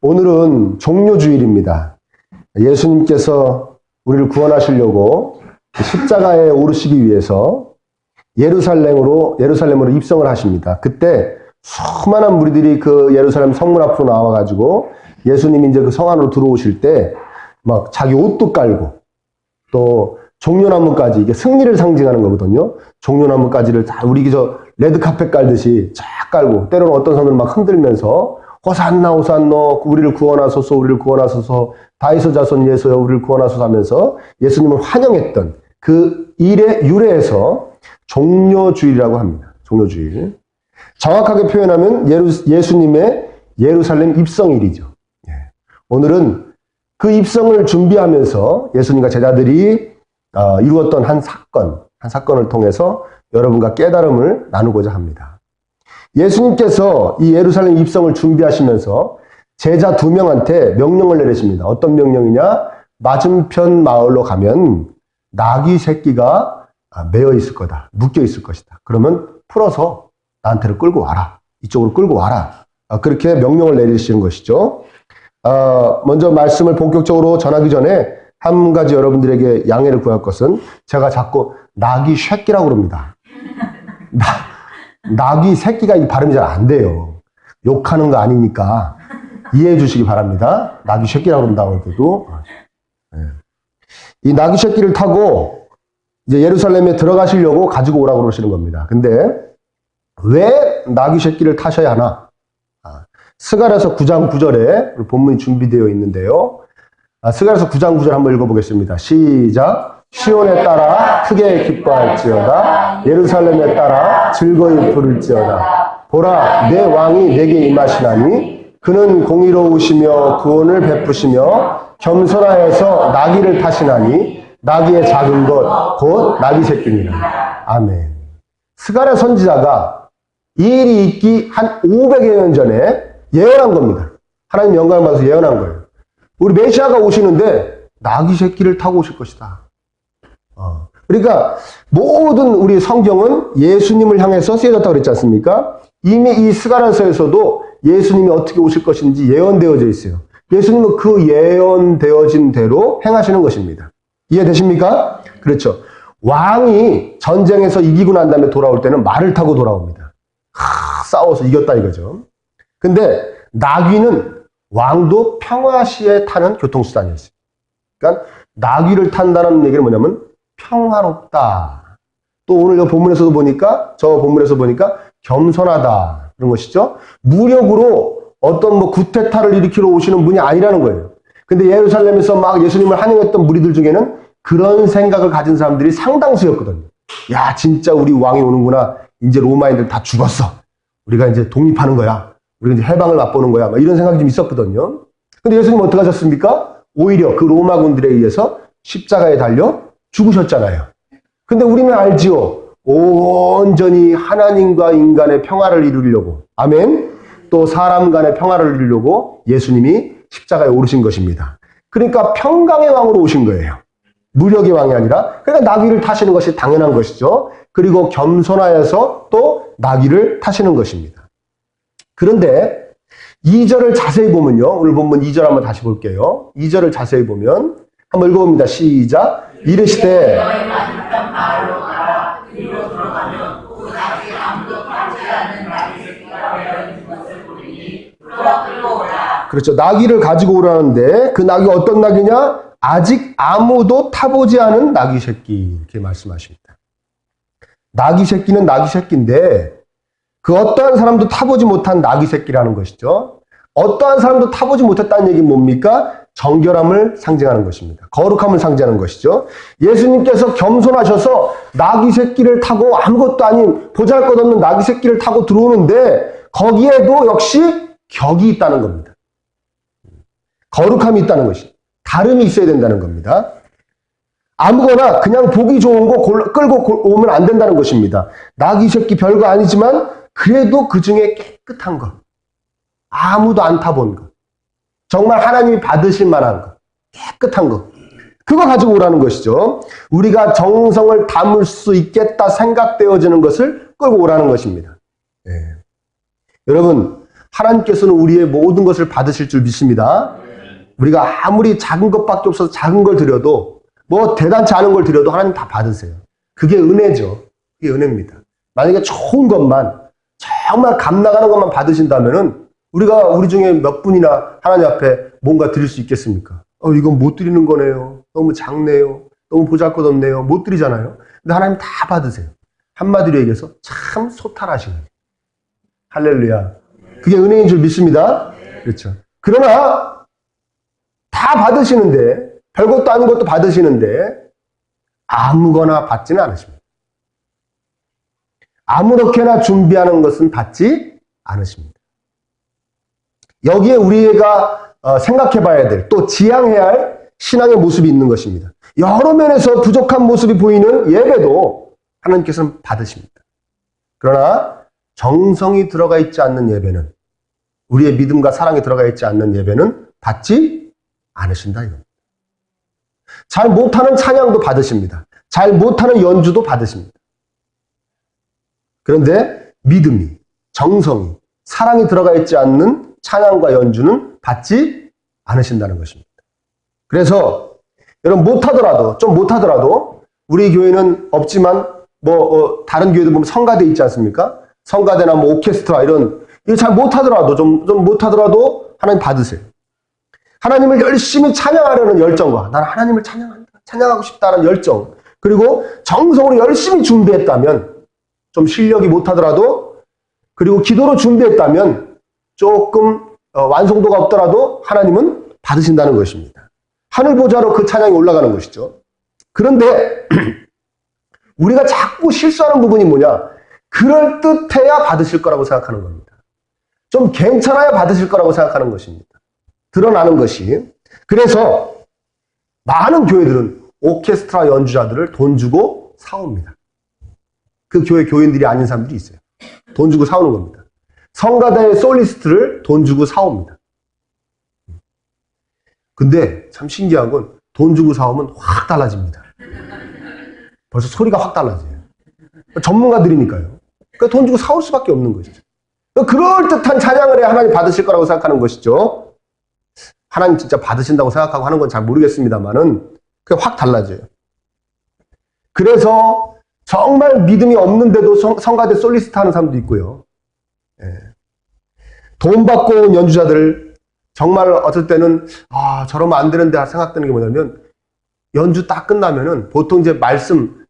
오늘은 종료주일입니다. 예수님께서 우리를 구원하시려고 십자가에 오르시기 위해서 예루살렘으로 입성을 하십니다. 그때 수많은 무리들이 그 예루살렘 성문 앞으로 나와가지고 예수님이 이제 그 성 안으로 들어오실 때 막 자기 옷도 깔고 또 종려나무까지, 이게 승리를 상징하는 거거든요. 종려나무까지를 다 우리 레드카펫 깔듯이 쫙 깔고, 때로는 어떤 사람들은 막 흔들면서 호산나 호산나 우리를 구원하소서 우리를 구원하소서 다윗의 자손 예수여 우리를 구원하소서 하면서 예수님을 환영했던 그 일에 유래해서 종료주일이라고 합니다. 종료주일. 정확하게 표현하면 예수님의 예루살렘 입성일이죠. 오늘은 그 입성을 준비하면서 예수님과 제자들이 이루었던 한 사건을 통해서 여러분과 깨달음을 나누고자 합니다. 예수님께서 이 예루살렘 입성을 준비하시면서 제자 2명한테 명령을 내리십니다. 어떤 명령이냐? 맞은편 마을로 가면 나귀 새끼가 매어 있을 거다. 묶여 있을 것이다. 그러면 풀어서 나한테로 끌고 와라. 이쪽으로 끌고 와라. 그렇게 명령을 내리시는 것이죠. 먼저 말씀을 본격적으로 전하기 전에 한 가지 여러분들에게 양해를 구할 것은, 제가 자꾸 나귀 새끼라고 그럽니다. 나귀 새끼가 이 발음이 잘 안 돼요. 욕하는 거 아니니까 이해해 주시기 바랍니다. 나귀 새끼라고 그런다고 해도. 이 나귀 새끼를 타고 이제 예루살렘에 들어가시려고 가지고 오라고 그러시는 겁니다. 근데 왜 나귀 새끼를 타셔야 하나? 스가랴서 9장 9절에 본문이 준비되어 있는데요. 스가랴서 9장 9절 한번 읽어보겠습니다. 시작. 시온에 따라 크게 기뻐할지어다. 예루살렘에 따라 즐거이 부를지어다. 보라, 내 왕이 내게 임하시나니 그는 공의로우시며 구원을 베푸시며 겸손하여서 나귀를 타시나니 나귀의 작은 것 곧 나귀 새끼니라. 아멘. 스가랴 선지자가 이 일이 있기 한 500여 년 전에 예언한 겁니다. 하나님 영광을 받아서 예언한 거예요. 우리 메시아가 오시는데 나귀 새끼를 타고 오실 것이다. 그러니까 모든 우리 성경은 예수님을 향해서 쓰여졌다고 그랬지 않습니까? 이미 이 스가랴서에서도 예수님이 어떻게 오실 것인지 예언되어져 있어요. 예수님은 그 예언되어진 대로 행하시는 것입니다. 이해되십니까? 그렇죠. 왕이 전쟁에서 이기고 난 다음에 돌아올 때는 말을 타고 돌아옵니다. 싸워서 이겼다 이거죠. 근데 나귀는 왕도 평화시에 타는 교통수단이었어요. 그러니까 나귀를 탄다는 얘기는 뭐냐면 평화롭다. 또 오늘 저 본문에서 보니까 겸손하다 그런 것이죠. 무력으로 어떤 구테타를 일으키러 오시는 분이 아니라는 거예요. 근데 예루살렘에서 막 예수님을 환영했던 무리들 중에는 그런 생각을 가진 사람들이 상당수였거든요. 야, 진짜 우리 왕이 오는구나. 이제 로마인들 다 죽었어. 우리가 이제 독립하는 거야. 우리가 이제 해방을 맛보는 거야. 막 이런 생각이 좀 있었거든요. 근데 예수님은 어떻게 하셨습니까? 오히려 그 로마군들에 의해서 십자가에 달려 죽으셨잖아요. 근데 우리는 알지요. 온전히 하나님과 인간의 평화를 이루려고, 아멘, 또 사람 간의 평화를 이루려고 예수님이 십자가에 오르신 것입니다. 그러니까 평강의 왕으로 오신 거예요. 무력의 왕이 아니라. 그러니까 나귀를 타시는 것이 당연한 것이죠. 그리고 겸손하여서 또 나귀를 타시는 것입니다. 그런데 2절을 자세히 보면요. 오늘 본문 2절 한번 다시 볼게요. 2절을 자세히 보면 한번 읽어봅니다. 시작. 이르시되 그렇죠. 나귀를 가지고 오라는데 그 나귀가 어떤 나귀냐? 아직 아무도 타보지 않은 나귀 새끼, 이렇게 말씀하십니다. 나귀 새끼는 나귀 새끼인데 그 어떠한 사람도 타보지 못한 나귀 새끼라는 것이죠. 어떠한 사람도 타보지 못했다는 얘기는 뭡니까? 정결함을 상징하는 것입니다. 거룩함을 상징하는 것이죠. 예수님께서 겸손하셔서 나귀 새끼를 타고 아무것도 아닌 보잘것없는 나귀 새끼를 타고 들어오는데 거기에도 역시 격이 있다는 겁니다. 거룩함이 있다는 것이, 다름이 있어야 된다는 겁니다. 아무거나 그냥 보기 좋은 거 끌고 오면 안 된다는 것입니다. 나귀 새끼 별거 아니지만 그래도 그 중에 깨끗한 것, 아무도 안 타본 것, 정말 하나님이 받으실 만한 것, 깨끗한 것, 그거 가지고 오라는 것이죠. 우리가 정성을 담을 수 있겠다 생각되어지는 것을 끌고 오라는 것입니다. 여러분, 하나님께서는 우리의 모든 것을 받으실 줄 믿습니다. 우리가 아무리 작은 것밖에 없어서 작은 걸 드려도 뭐 대단치 않은 걸 드려도 하나님 다 받으세요. 그게 은혜죠. 그게 은혜입니다. 만약에 좋은 것만 정말 감 나가는 것만 받으신다면은 우리가 우리 중에 몇 분이나 하나님 앞에 뭔가 드릴 수 있겠습니까? 이건 못 드리는 거네요. 너무 작네요. 너무 보잘것없네요. 못 드리잖아요. 근데 하나님 다 받으세요. 한마디로 얘기해서 참 소탈하신 거예요. 할렐루야. 그게 은혜인 줄 믿습니다. 그렇죠. 그러나 다 받으시는데 별것도 아닌 것도 받으시는데 아무거나 받지는 않으십니다. 아무렇게나 준비하는 것은 받지 않으십니다. 여기에 우리가 생각해 봐야 될, 또 지향해야 할 신앙의 모습이 있는 것입니다. 여러 면에서 부족한 모습이 보이는 예배도 하나님께서는 받으십니다. 그러나 정성이 들어가 있지 않는 예배는, 우리의 믿음과 사랑이 들어가 있지 않는 예배는 받지 않으신다 이겁니다. 잘 못하는 찬양도 받으십니다. 잘 못하는 연주도 받으십니다. 그런데 믿음이, 정성이, 사랑이 들어가 있지 않는 찬양과 연주는 받지 않으신다는 것입니다. 그래서 여러분 좀 못하더라도 우리 교회는 없지만 다른 교회도 보면 성가대 있지 않습니까? 성가대나 오케스트라 이거 잘 못하더라도 좀 못하더라도 하나님 받으세요. 하나님을 열심히 찬양하려는 열정과 나는 하나님을 찬양하고 싶다는 열정, 그리고 정성으로 열심히 준비했다면, 좀 실력이 못하더라도, 그리고 기도로 준비했다면 조금 완성도가 없더라도 하나님은 받으신다는 것입니다. 하늘 보좌로 그 찬양이 올라가는 것이죠. 그런데 우리가 자꾸 실수하는 부분이 뭐냐? 그럴듯해야 받으실 거라고 생각하는 겁니다. 좀 괜찮아야 받으실 거라고 생각하는 것입니다. 드러나는 것이. 그래서 많은 교회들은 오케스트라 연주자들을 돈 주고 사옵니다. 그 교회 교인들이 아닌 사람들이 있어요. 돈 주고 사오는 겁니다. 성가대의 솔리스트를 돈 주고 사옵니다. 근데 참 신기한 건 돈 주고 사오면 확 달라집니다. 벌써 소리가 확 달라져요. 전문가들이니까요. 그러니까 돈 주고 사올 수밖에 없는 것이죠. 그럴듯한 찬양을 해야 하나님 받으실 거라고 생각하는 것이죠. 하나님 진짜 받으신다고 생각하고 하는 건 잘 모르겠습니다만은 그게 확 달라져요. 그래서 정말 믿음이 없는데도 성가대 솔리스트 하는 사람도 있고요. 돈 받고 온 연주자들, 정말 어떨 때는 저러면 안 되는데 생각되는 게 뭐냐면, 연주 딱 끝나면은 보통 이제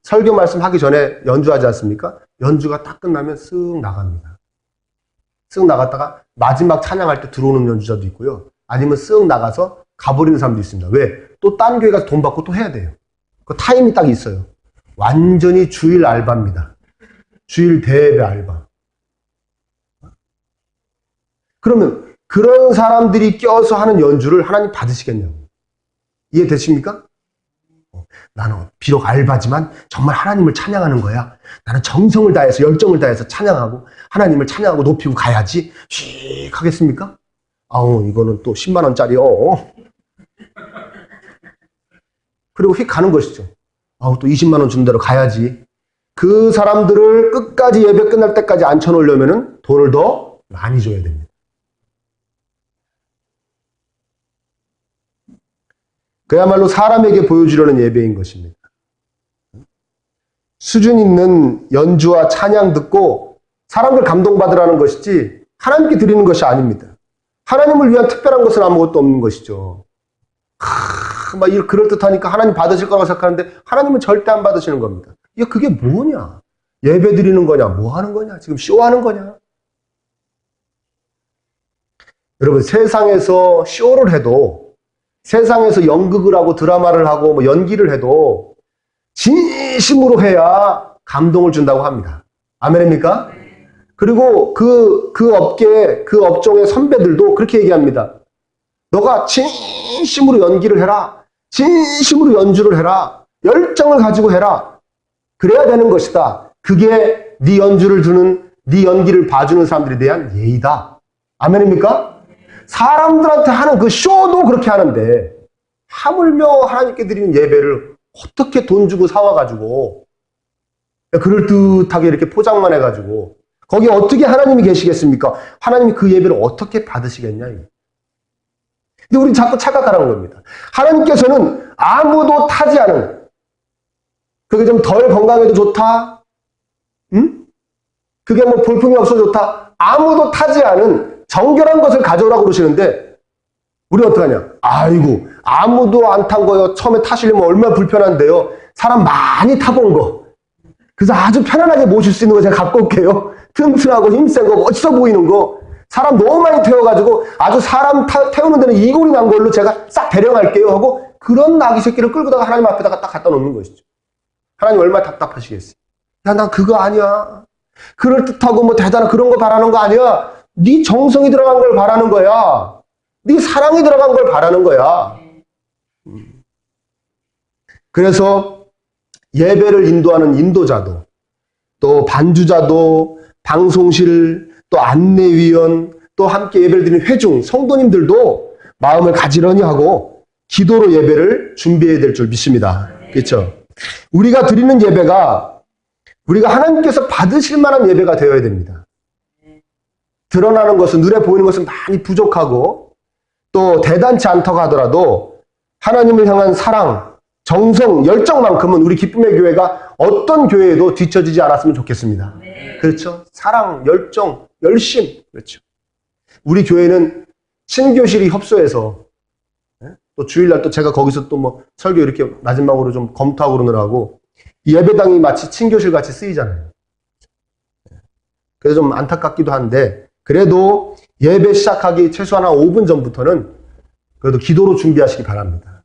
설교 말씀 하기 전에 연주하지 않습니까? 연주가 딱 끝나면 쓱 나갑니다. 쓱 나갔다가 마지막 찬양할 때 들어오는 연주자도 있고요. 아니면 쓱 나가서 가버리는 사람도 있습니다. 왜? 또 딴 교회 가서 돈 받고 또 해야 돼요. 그 타임이 딱 있어요. 완전히 주일 알바입니다. 주일 대예배 알바. 그러면 그런 사람들이 껴서 하는 연주를 하나님 받으시겠냐고. 이해되십니까? 나는 비록 알바지만 정말 하나님을 찬양하는 거야. 나는 정성을 다해서, 열정을 다해서 찬양하고 하나님을 찬양하고 높이고 가야지. 씩 하겠습니까? 이거는 또 10만 원짜리요. 그리고 휙 가는 것이죠. 또 20만 원 준 대로 가야지. 그 사람들을 끝까지 예배 끝날 때까지 앉혀놓으려면 돈을 더 많이 줘야 됩니다. 그야말로 사람에게 보여주려는 예배인 것입니다. 수준 있는 연주와 찬양 듣고 사람들 감동받으라는 것이지 하나님께 드리는 것이 아닙니다. 하나님을 위한 특별한 것은 아무것도 없는 것이죠. 막 그럴듯하니까 하나님 받으실 거라고 생각하는데 하나님은 절대 안 받으시는 겁니다. 그게 뭐냐? 예배 드리는 거냐? 뭐 하는 거냐? 지금 쇼하는 거냐? 여러분, 세상에서 쇼를 해도, 세상에서 연극을 하고 드라마를 하고 연기를 해도 진심으로 해야 감동을 준다고 합니다. 아멘입니까? 그리고 그 업종의 선배들도 그렇게 얘기합니다. 너가 진심으로 연기를 해라. 진심으로 연주를 해라. 열정을 가지고 해라. 그래야 되는 것이다. 그게 네 연주를 주는, 네 연기를 봐주는 사람들에 대한 예의다. 아멘입니까? 사람들한테 하는 그 쇼도 그렇게 하는데 하물며 하나님께 드리는 예배를 어떻게 돈 주고 사와가지고 그럴듯하게 이렇게 포장만 해가지고 거기 어떻게 하나님이 계시겠습니까? 하나님이 그 예배를 어떻게 받으시겠냐. 근데 우리 자꾸 착각하라는 겁니다. 하나님께서는 아무도 타지 않은, 그게 좀 덜 건강해도 좋다? 응? 그게 뭐 볼품이 없어도 좋다? 아무도 타지 않은 정결한 것을 가져오라고 그러시는데, 우리 어떡하냐? 아이고, 아무도 안 탄 거요. 처음에 타시려면 얼마나 불편한데요. 사람 많이 타본 거. 그래서 아주 편안하게 모실 수 있는 거 제가 갖고 올게요. 튼튼하고 힘센 거, 멋있어 보이는 거. 사람 너무 많이 태워가지고 아주 사람 태우는 데는 이골이 난 걸로 제가 싹 데려갈게요 하고 그런 나귀 새끼를 끌고다가 하나님 앞에다가 딱 갖다 놓는 것이죠. 하나님 얼마나 답답하시겠어요. 야, 난 그거 아니야. 그럴듯하고 뭐 대단한 그런 거 바라는 거 아니야. 네 정성이 들어간 걸 바라는 거야. 네 사랑이 들어간 걸 바라는 거야. 그래서 예배를 인도하는 인도자도, 또 반주자도, 방송실, 또 안내위원, 또 함께 예배를 드리는 회중, 성도님들도 마음을 가지런히 하고 기도로 예배를 준비해야 될 줄 믿습니다. 그렇죠? 우리가 드리는 예배가 우리가 하나님께서 받으실 만한 예배가 되어야 됩니다. 드러나는 것은, 눈에 보이는 것은 많이 부족하고 또 대단치 않다고 하더라도 하나님을 향한 사랑, 정성, 열정만큼은 우리 기쁨의 교회가 어떤 교회에도 뒤처지지 않았으면 좋겠습니다. 그렇죠? 사랑, 열정, 열심. 그렇죠. 우리 교회는 신교실이 협소해서, 또 주일날 또 제가 거기서 또 뭐 설교 이렇게 마지막으로 좀 검토하고 그러느라고 예배당이 마치 친교실 같이 쓰이잖아요. 그래서 좀 안타깝기도 한데, 그래도 예배 시작하기 최소한 한 5분 전부터는 그래도 기도로 준비하시기 바랍니다.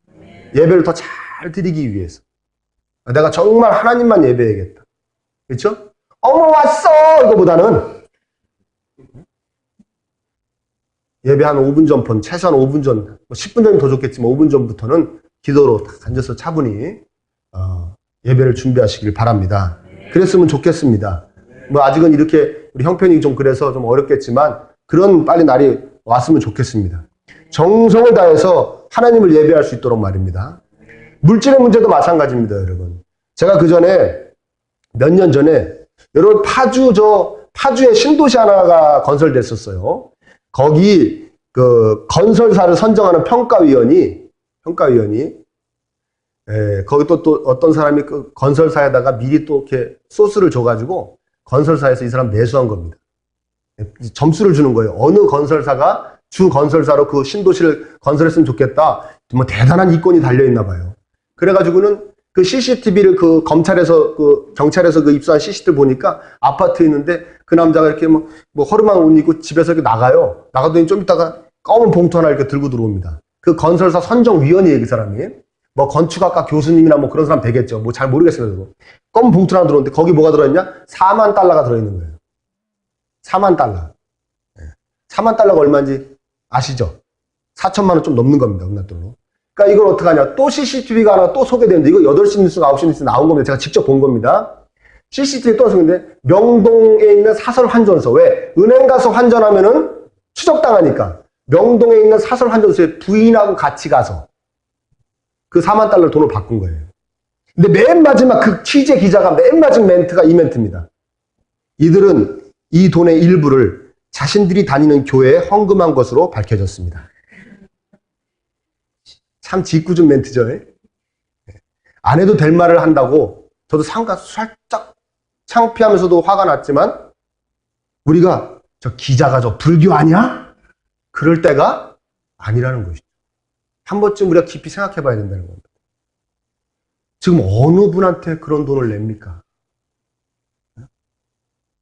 예배를 더 잘 드리기 위해서. 내가 정말 하나님만 예배해야겠다. 그렇죠? 어머 왔어! 이거보다는 예배 한 5분 전부터, 최소한 5분 전, 10분 전이면 더 좋겠지만 5분 전부터는 기도로 앉아서 차분히 예배를 준비하시길 바랍니다. 그랬으면 좋겠습니다. 뭐 아직은 이렇게 우리 형편이 좀 그래서 좀 어렵겠지만 그런 빨리 날이 왔으면 좋겠습니다. 정성을 다해서 하나님을 예배할 수 있도록 말입니다. 물질의 문제도 마찬가지입니다, 여러분. 제가 그 전에 몇 년 전에 여러분 파주에 신도시 하나가 건설됐었어요. 거기 그 건설사를 선정하는 평가위원이 거기 또 어떤 사람이 그 건설사에다가 미리 또 이렇게 소스를 줘가지고 건설사에서 이 사람 매수한 겁니다. 점수를 주는 거예요. 어느 건설사가 주 건설사로 그 신도시를 건설했으면 좋겠다. 뭐 대단한 이권이 달려있나 봐요. 그래가지고는 그 CCTV를 그 경찰에서 그 입수한 CCTV 보니까 아파트에 있는데 그 남자가 이렇게 뭐 허름한 옷 입고 집에서 이렇게 나가요. 나가더니 좀 있다가 검은 봉투 하나 이렇게 들고 들어옵니다. 그 건설사 선정위원이에요, 그 사람이. 뭐 건축학과 교수님이나 뭐 그런 사람 되겠죠. 뭐 잘 모르겠어요. 저도. 검은 봉투 하나 들어오는데 거기 뭐가 들어있냐? 4만 달러가 들어있는 거예요. 4만 달러. 4만 달러가 얼마인지 아시죠? 4천만 원 좀 넘는 겁니다. 우리나라 돈으로. 그러니까 이걸 어떡하냐. 또 CCTV가 하나 또 소개되는데 이거 8시 뉴스가 9시 뉴스 나온 겁니다. 제가 직접 본 겁니다. CCTV 또 소개인데 명동에 있는 사설 환전소. 왜? 은행 가서 환전하면은 추적당하니까. 명동에 있는 사설 환전소에 부인하고 같이 가서 그 4만 달러 돈을 바꾼 거예요. 근데 맨 마지막 그 취재 기자가 맨 마지막 멘트가 이 멘트입니다. 이들은 이 돈의 일부를 자신들이 다니는 교회에 헌금한 것으로 밝혀졌습니다. 참 짓궂은 멘트죠. 안 해도 될 말을 한다고 저도 살짝 창피하면서도 화가 났지만 우리가 저 기자가 저 불교 아니야? 그럴 때가 아니라는 것이죠. 한 번쯤 우리가 깊이 생각해 봐야 된다는 겁니다. 지금 어느 분한테 그런 돈을 냅니까?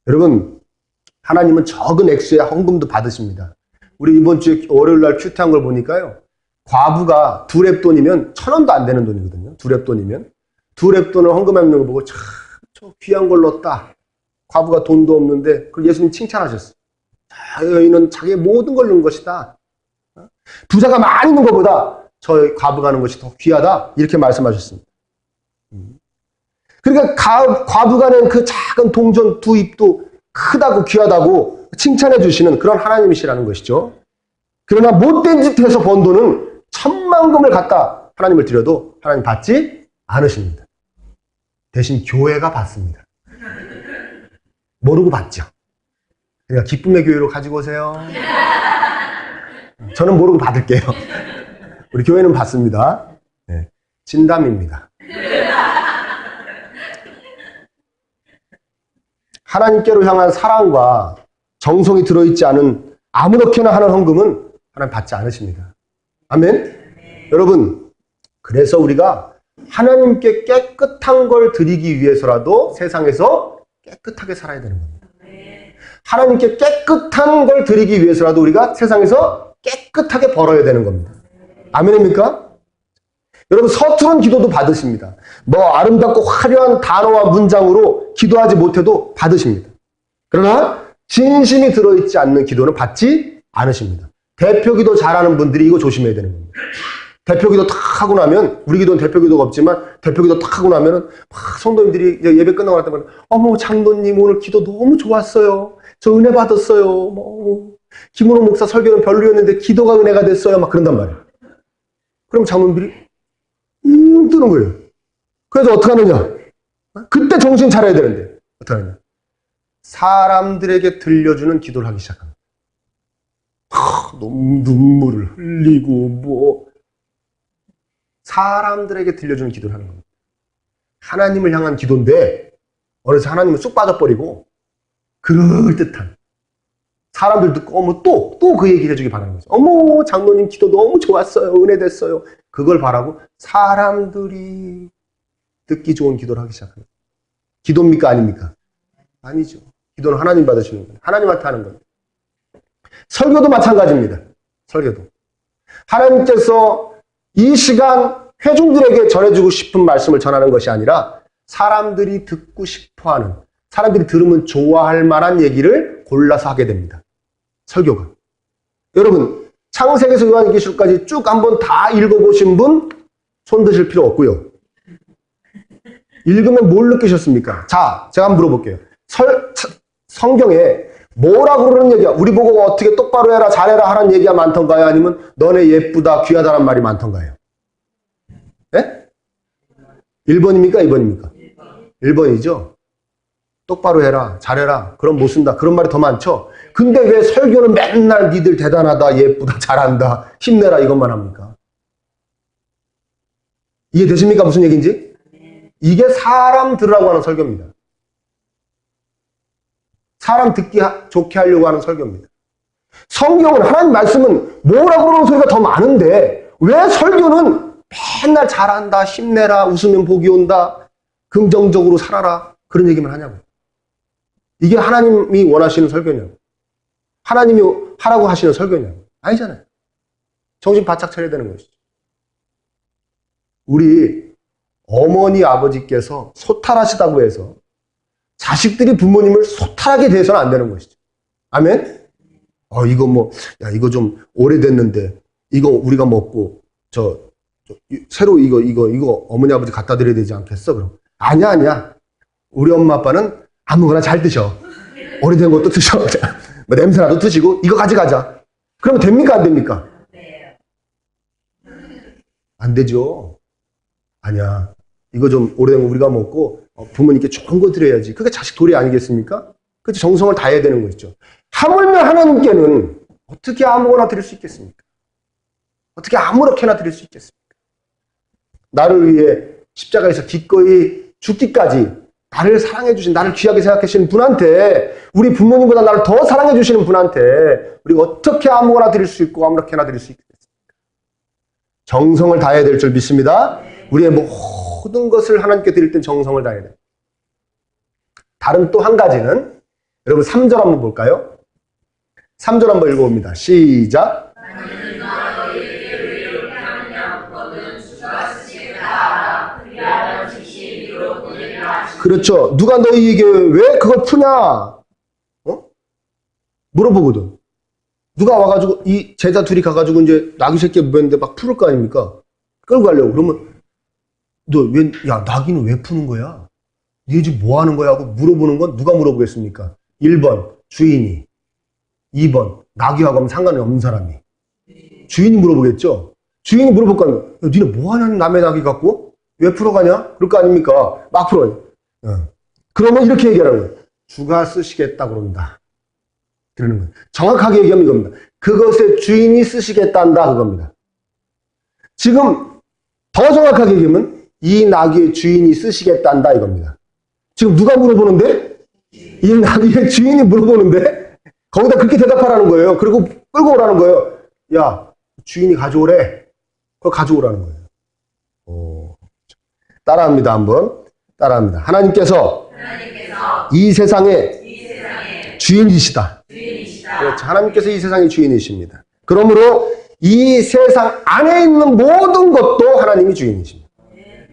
여러분, 하나님은 적은 액수의 헌금도 받으십니다. 우리 이번 주에 월요일 날 큐티한 걸 보니까요. 과부가 두 랩돈이면 1,000원도 안 되는 돈이거든요. 두 랩돈이면. 두 랩돈을 헌금하는 걸 보고 참, 저 귀한 걸 넣었다. 과부가 돈도 없는데, 그걸 예수님 칭찬하셨어요. 여인은 자기의 모든 걸 넣은 것이다. 부자가 많이 있는 것보다 저 과부가 하는 것이 더 귀하다. 이렇게 말씀하셨습니다. 그러니까 과부가 낸 그 작은 동전 두 입도 크다고 귀하다고 칭찬해 주시는 그런 하나님이시라는 것이죠. 그러나 못된 짓 해서 번 돈은 천만금을 갖다 하나님을 드려도 하나님 받지 않으십니다. 대신 교회가 받습니다. 모르고 받죠. 그러니까 기쁨의 교회로 가지고 오세요. 저는 모르고 받을게요. 우리 교회는 받습니다. 네. 진담입니다. 하나님께로 향한 사랑과 정성이 들어있지 않은 아무렇게나 하는 헌금은 하나님 받지 않으십니다. 아멘? 여러분, 그래서 우리가 하나님께 깨끗한 걸 드리기 위해서라도 세상에서 깨끗하게 살아야 되는 겁니다. 하나님께 깨끗한 걸 드리기 위해서라도 우리가 세상에서 깨끗하게 벌어야 되는 겁니다. 아멘입니까? 여러분, 서투른 기도도 받으십니다. 뭐 아름답고 화려한 단어와 문장으로 기도하지 못해도 받으십니다. 그러나 진심이 들어있지 않는 기도는 받지 않으십니다. 대표기도 잘하는 분들이 이거 조심해야 되는 겁니다. 대표기도 탁 하고 나면, 우리 기도는 대표기도가 없지만 대표기도 탁 하고 나면은 막 성도님들이 예배 끝나고 났다면, 어머 장로님 오늘 기도 너무 좋았어요. 저 은혜 받았어요. 뭐 김은호 목사 설교는 별로였는데 기도가 은혜가 됐어요. 막 그런단 말이에요. 그럼 장로님들이 뜨는 거예요. 그래서 어떻게 하느냐? 그때 정신 차려야 되는데 어떻게 하느냐? 사람들에게 들려주는 기도를 하기 시작합니다. 너무 눈물을 흘리고 뭐 사람들에게 들려주는 기도를 하는 겁니다. 하나님을 향한 기도인데 어느새 하나님은 쑥 빠져버리고 그럴듯한 사람들 듣고 어머 또 그 얘기를 해주기 바라는 거죠. 어머 장로님 기도 너무 좋았어요. 은혜 됐어요. 그걸 바라고 사람들이 듣기 좋은 기도를 하기 시작합니다. 기도입니까? 아닙니까? 아니죠. 기도는 하나님 받으시는 거예요. 하나님한테 하는 겁니다. 설교도 마찬가지입니다. 설교도. 하나님께서 이 시간 회중들에게 전해주고 싶은 말씀을 전하는 것이 아니라 사람들이 듣고 싶어하는, 사람들이 들으면 좋아할 만한 얘기를 골라서 하게 됩니다. 설교가. 여러분, 창세기에서 요한계시록까지 쭉 한번 다 읽어보신 분 손 드실 필요 없고요. 읽으면 뭘 느끼셨습니까? 자, 제가 한번 물어볼게요. 성경에 뭐라고 그러는 얘기야? 우리 보고 어떻게 똑바로 해라, 잘해라 하는 얘기가 많던가요? 아니면 너네 예쁘다, 귀하다는 말이 많던가요? 예? 1번입니까? 2번입니까? 1번이죠. 똑바로 해라, 잘해라, 그럼 못 쓴다. 그런 말이 더 많죠? 근데 왜 설교는 맨날 니들 대단하다, 예쁘다, 잘한다, 힘내라 이것만 합니까? 이해되십니까? 무슨 얘기인지? 이게 사람 들으라고 하는 설교입니다. 사람 듣기 좋게 하려고 하는 설교입니다. 성경은, 하나님 말씀은 뭐라고 그러는 소리가 더 많은데 왜 설교는 맨날 잘한다, 힘내라, 웃으면 복이 온다, 긍정적으로 살아라 그런 얘기만 하냐고. 이게 하나님이 원하시는 설교냐고. 하나님이 하라고 하시는 설교냐고. 아니잖아요. 정신 바짝 차려야 되는 것이죠. 우리 어머니 아버지께서 소탈하시다고 해서 자식들이 부모님을 소탈하게 대해서는 안 되는 것이죠. 아멘? 이거 뭐, 야, 이거 좀 오래됐는데, 이거 우리가 먹고, 새로 이거 어머니 아버지 갖다 드려야 되지 않겠어? 그럼. 아니야. 우리 엄마 아빠는 아무거나 잘 드셔. 오래된 것도 드셔. 뭐 냄새나도 드시고, 이거 가져가자. 그러면 됩니까? 안 됩니까? 안 되죠. 아니야. 이거 좀 오래된 거 우리가 먹고 부모님께 좋은 거 드려야지. 그게 자식 도리 아니겠습니까? 그래서 정성을 다해야 되는 것이죠. 하물며 하나님께는 어떻게 아무거나 드릴 수 있겠습니까? 어떻게 아무렇게나 드릴 수 있겠습니까? 나를 위해 십자가에서 기꺼이 죽기까지 나를 사랑해 주신, 나를 귀하게 생각해 주시는 분한테, 우리 부모님보다 나를 더 사랑해 주시는 분한테 우리가 어떻게 아무거나 드릴 수 있고 아무렇게나 드릴 수 있겠습니까? 정성을 다해야 될 줄 믿습니다. 우리의 모든 것을 하나님께 드릴 땐 정성을 다해야 돼요. 다른 또 한 가지는, 여러분 3절 한번 볼까요? 3절 한번 읽어봅니다. 시작. 그렇죠. 누가 너희에게 왜 그걸 푸냐? 물어보거든. 누가 와가지고, 이 제자 둘이 가가지고 이제 나귀 새끼 물었는데 막 풀을 거 아닙니까? 끌고 가려고. 그러면, 나귀는 왜 푸는 거야? 네 집 뭐 하는 거야? 하고 물어보는 건 누가 물어보겠습니까? 1번, 주인이. 2번, 나귀하고 하면 상관이 없는 사람이. 주인이 물어보겠죠? 주인이 물어볼 거 아닙니까? 니네 뭐 하냐는 남의 나귀 갖고? 왜 풀어가냐? 그럴 거 아닙니까? 막 풀어요. 그러면 이렇게 얘기하는 거예요. 주가 쓰시겠다 그런다. 드리는 거예요. 정확하게 얘기하면 이겁니다. 그것의 주인이 쓰시겠단다 그겁니다. 지금 더 정확하게 얘기하면 이 나귀의 주인이 쓰시겠단다 이겁니다. 지금 누가 물어보는데? 이 나귀의 주인이 물어보는데 거기다 그렇게 대답하라는 거예요. 그리고 끌고 오라는 거예요. 야, 주인이 가져오래. 그걸 가져오라는 거예요. 따라합니다. 한번. 따라합니다. 하나님께서 이 세상의 주인이시다. 그렇죠. 하나님께서 이 세상의 주인이십니다. 그러므로 이 세상 안에 있는 모든 것도 하나님이 주인이십니다.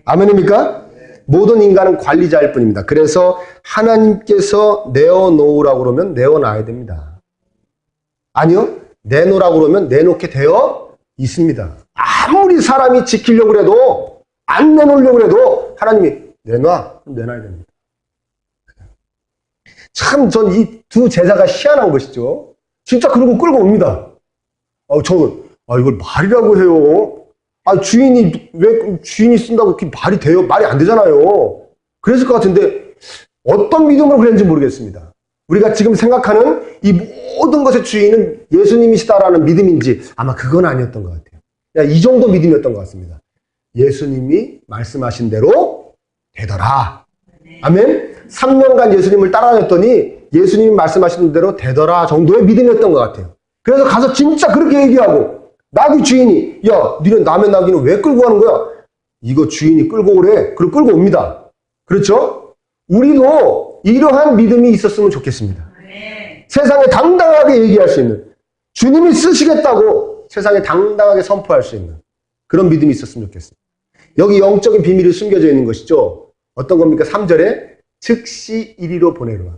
아멘입니까? 모든 인간은 관리자일 뿐입니다. 그래서 하나님께서 내어놓으라고 그러면 내어놔야 됩니다. 아니요. 내놓으라고 그러면 내놓게 되어 있습니다. 아무리 사람이 지키려고 해도 안 내놓으려고 해도 하나님이 내놔. 그럼 내놔야 됩니다. 참 전 이 두 제자가 희한한 것이죠. 진짜 그러고 끌고 옵니다. 저는 이걸 말이라고 해요. 주인이 쓴다고 그게 말이 돼요? 말이 안 되잖아요. 그랬을 것 같은데 어떤 믿음으로 그랬는지 모르겠습니다. 우리가 지금 생각하는 이 모든 것의 주인은 예수님이시다라는 믿음인지 아마 그건 아니었던 것 같아요. 이 정도 믿음이었던 것 같습니다. 예수님이 말씀하신 대로 되더라. 아멘. 3년간 예수님을 따라다녔더니 예수님이 말씀하신 대로 되더라 정도의 믿음이었던 것 같아요. 그래서 가서 진짜 그렇게 얘기하고 나귀 주인이 야, 니네 남의 나귀는 왜 끌고 가는 거야? 이거 주인이 끌고 오래. 그리고 끌고 옵니다. 그렇죠? 우리도 이러한 믿음이 있었으면 좋겠습니다. 세상에 당당하게 얘기할 수 있는 주님이 쓰시겠다고 세상에 당당하게 선포할 수 있는 그런 믿음이 있었으면 좋겠습니다. 여기 영적인 비밀이 숨겨져 있는 것이죠. 어떤 겁니까? 3절에 즉시 이리로 보내라.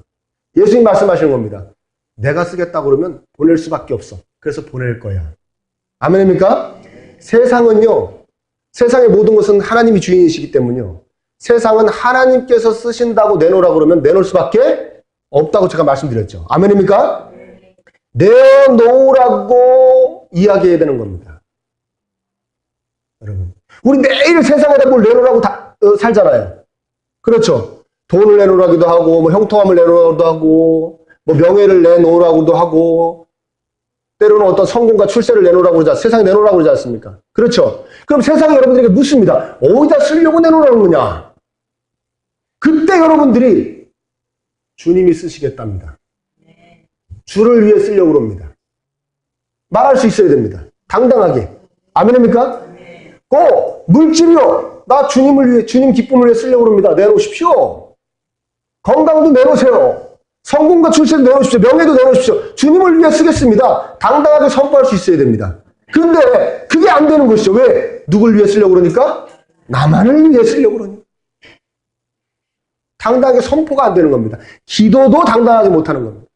예수님 말씀하시는 겁니다. 내가 쓰겠다고 그러면 보낼 수밖에 없어. 그래서 보낼 거야. 아멘입니까? 세상은요. 세상의 모든 것은 하나님이 주인이시기 때문에요. 세상은 하나님께서 쓰신다고 내놓으라고 그러면 내놓을 수밖에 없다고 제가 말씀드렸죠. 아멘입니까? 내놓으라고 이야기해야 되는 겁니다. 여러분, 우리 매일 세상에다 뭘 내놓으라고 살잖아요. 그렇죠. 돈을 내놓으라기도 하고, 뭐 형통함을 내놓으라고도 하고, 뭐 명예를 내놓으라고도 하고, 때로는 어떤 성공과 출세를 내놓으라고 그러지, 세상에 내놓으라고 그러지 않습니까? 그렇죠. 그럼 세상이 여러분들에게 묻습니다. 어디다 쓰려고 내놓으라는 거냐? 그때 여러분들이 주님이 쓰시겠답니다. 주를 위해 쓰려고 합니다. 말할 수 있어야 됩니다. 당당하게. 아멘입니까? 물질이요. 나 주님을 위해, 주님 기쁨을 위해 쓰려고 합니다. 내놓으십시오. 건강도 내놓으세요. 성공과 출세도 내놓으십시오. 명예도 내놓으십시오. 주님을 위해 쓰겠습니다. 당당하게 선포할 수 있어야 됩니다. 근데 그게 안 되는 것이죠. 왜? 누굴 위해 쓰려고 그러니까? 나만을 위해 쓰려고 그러니까. 당당하게 선포가 안 되는 겁니다. 기도도 당당하게 못하는 겁니다.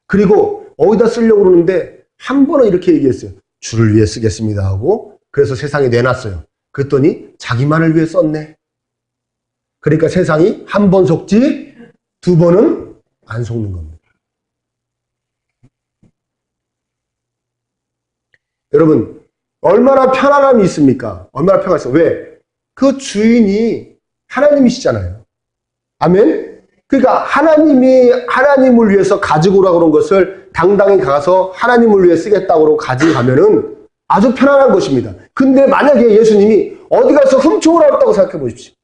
그리고 어디다 쓰려고 그러는데 한 번은 이렇게 얘기했어요. 주를 위해 쓰겠습니다 하고 그래서 세상에 내놨어요. 그랬더니 자기만을 위해 썼네. 그러니까 세상이 한 번 속지 두 번은 안 속는 겁니다. 여러분, 얼마나 편안함이 있습니까? 얼마나 평안이 있어요. 왜? 그 주인이 하나님이시잖아요. 아멘? 그러니까 하나님이 하나님을 위해서 가지고 오라고 그런 것을 당당히 가서 하나님을 위해 쓰겠다고 가지고 가면은 아주 편안한 것입니다. 근데 만약에 예수님이 어디 가서 훔쳐오라고 했다고 생각해 보십시오.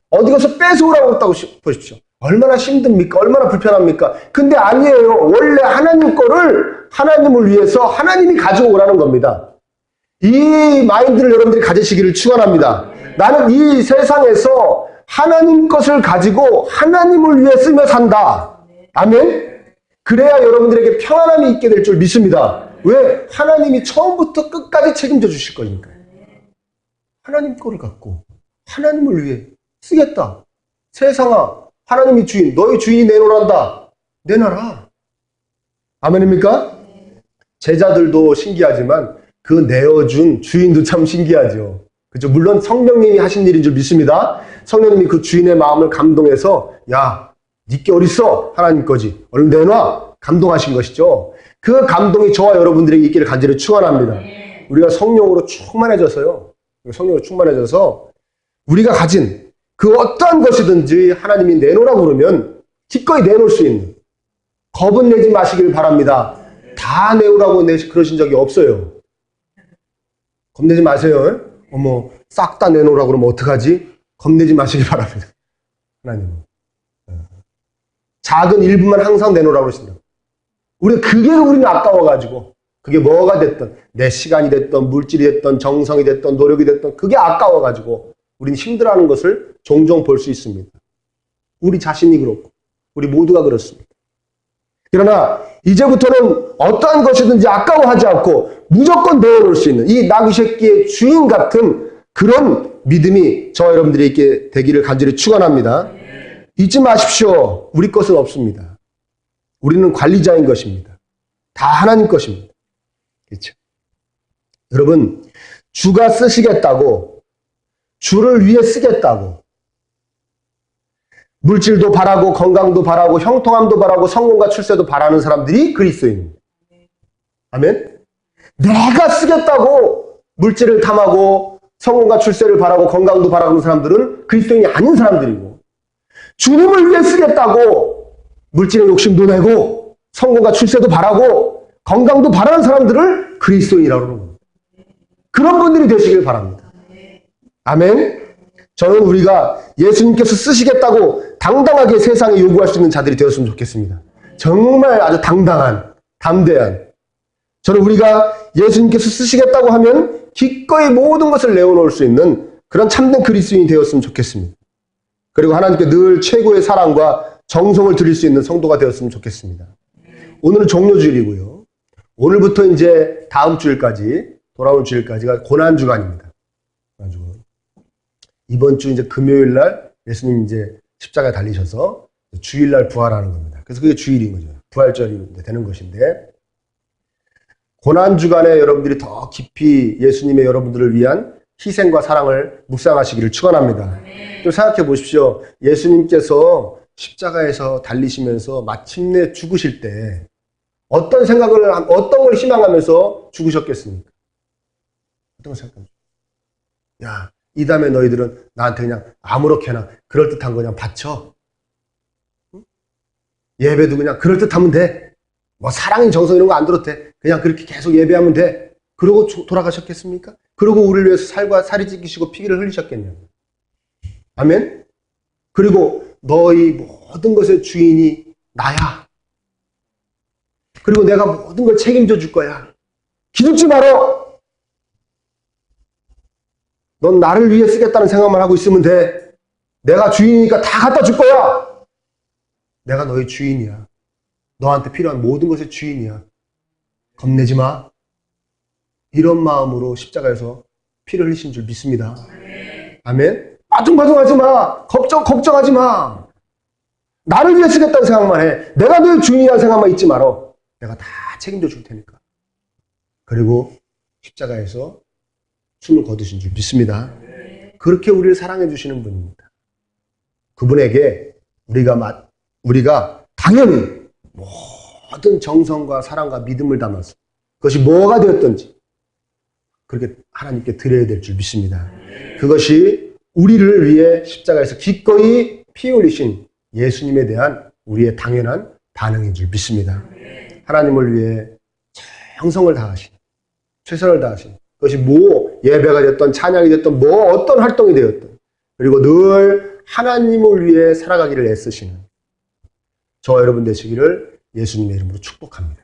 어디 가서 뺏어오라고 했다고 보십시오. 얼마나 힘듭니까? 얼마나 불편합니까? 근데 아니에요. 원래 하나님 거를 하나님을 위해서 하나님이 가지고 오라는 겁니다. 이 마인드를 여러분들이 가지시기를 축원합니다. 나는 이 세상에서 하나님 것을 가지고 하나님을 위해 쓰며 산다. 아멘? 그래야 여러분들에게 평안함이 있게 될 줄 믿습니다. 왜? 하나님이 처음부터 끝까지 책임져 주실 거니까. 하나님 거를 갖고 하나님을 위해 쓰겠다. 세상아, 하나님이 주인, 너희 주인이 내놓으란다. 내놔라. 아멘입니까? 제자들도 신기하지만 그 내어준 주인도 참 신기하죠. 그죠? 물론 성령님이 하신 일인 줄 믿습니다. 성령님이 그 주인의 마음을 감동해서 야, 니께 어딨어? 하나님 거지. 얼른 내놔. 감동하신 것이죠. 그 감동이 저와 여러분들에게 있기를 간절히 축원합니다. 우리가 성령으로 충만해져서요. 성령으로 충만해져서 우리가 가진 그 어떠한 것이든지 하나님이 내놓으라고 그러면 기꺼이 내놓을 수 있는 겁은 내지 마시길 바랍니다. 다 내오라고 그러신 적이 없어요. 겁내지 마세요. 어머, 싹 다 내놓으라고 그러면 어떡하지? 겁내지 마시길 바랍니다. 하나님은. 작은 일부만 항상 내놓으라고 그러신다. 우리는 아까워가지고, 그게 뭐가 됐든, 내 시간이 됐든, 물질이 됐든, 정성이 됐든, 노력이 됐든, 그게 아까워가지고, 우리는 힘들어하는 것을 종종 볼 수 있습니다. 우리 자신이 그렇고, 우리 모두가 그렇습니다. 그러나, 이제부터는 어떠한 것이든지 아까워하지 않고, 무조건 내어놓을 수 있는, 이 나귀 새끼의 주인 같은 그런 믿음이 저와 여러분들이 있게 되기를 간절히 축원합니다. 잊지 마십시오. 우리 것은 없습니다. 우리는 관리자인 것입니다. 다 하나님 것입니다. 그렇죠? 여러분, 주가 쓰시겠다고, 주를 위해 쓰겠다고, 물질도 바라고, 건강도 바라고, 형통함도 바라고, 성공과 출세도 바라는 사람들이 그리스도인입니다. 아멘? 내가 쓰겠다고 물질을 탐하고, 성공과 출세를 바라고, 건강도 바라는 사람들은 그리스도인이 아닌 사람들이고, 주님을 위해 쓰겠다고 물질의 욕심도 내고 성공과 출세도 바라고 건강도 바라는 사람들을 그리스도인이라고 그러는 겁니다. 그런 분들이 되시길 바랍니다. 아멘. 저는 우리가 예수님께서 쓰시겠다고 당당하게 세상에 요구할 수 있는 자들이 되었으면 좋겠습니다. 정말 아주 당당한, 담대한. 저는 우리가 예수님께서 쓰시겠다고 하면 기꺼이 모든 것을 내어놓을 수 있는 그런 참된 그리스도인이 되었으면 좋겠습니다. 그리고 하나님께 늘 최고의 사랑과 정성을 드릴 수 있는 성도가 되었으면 좋겠습니다. 오늘은 종료주일이고요. 오늘부터 이제 다음 주일까지, 돌아올 주일까지가 고난주간입니다. 이번 주 이제 금요일 날 예수님 이제 십자가에 달리셔서 주일날 부활하는 겁니다. 그래서 그게 주일인 거죠. 부활절이 되는 것인데, 고난주간에 여러분들이 더 깊이 예수님의 여러분들을 위한 희생과 사랑을 묵상하시기를 축원합니다. 좀 생각해 보십시오. 예수님께서 십자가에서 달리시면서 마침내 죽으실 때 어떤 걸 희망하면서 죽으셨겠습니까? 어떤 걸 생각합니까? 야, 이 다음에 너희들은 나한테 그냥 아무렇게나 그럴듯한 거 그냥 바쳐. 응? 예배도 그냥 그럴듯하면 돼. 뭐 사랑인 정성 이런 거 안 들어도 돼. 그냥 그렇게 계속 예배하면 돼. 그러고 돌아가셨겠습니까? 그리고 우리를 위해서 살과 살이 찢기시고 피를 흘리셨겠냐고. 아멘? 그리고 너희 모든 것의 주인이 나야. 그리고 내가 모든 걸 책임져 줄 거야. 기죽지 말어. 넌 나를 위해 쓰겠다는 생각만 하고 있으면 돼. 내가 주인이니까 다 갖다 줄 거야. 내가 너의 주인이야. 너한테 필요한 모든 것의 주인이야. 겁내지 마. 이런 마음으로 십자가에서 피를 흘리신 줄 믿습니다. 아멘? 빠둥빠둥하지 마. 걱정하지 마. 나를 위해 쓰겠다는 생각만 해. 내가 너의 주인이라는 생각만 잊지 말어. 내가 다 책임져 줄 테니까. 그리고 십자가에서 숨을 거두신 줄 믿습니다. 그렇게 우리를 사랑해 주시는 분입니다. 그분에게 우리가 당연히 모든 정성과 사랑과 믿음을 담아서 그것이 뭐가 되었든지 그렇게 하나님께 드려야 될 줄 믿습니다. 그것이 우리를 위해 십자가에서 기꺼이 피 흘리신 예수님에 대한 우리의 당연한 반응인 줄 믿습니다. 하나님을 위해 정성을 다하신, 최선을 다하신, 그것이 예배가 됐던 찬양이 됐던 어떤 활동이 되었던, 그리고 늘 하나님을 위해 살아가기를 애쓰시는 저와 여러분 되시기를 예수님의 이름으로 축복합니다.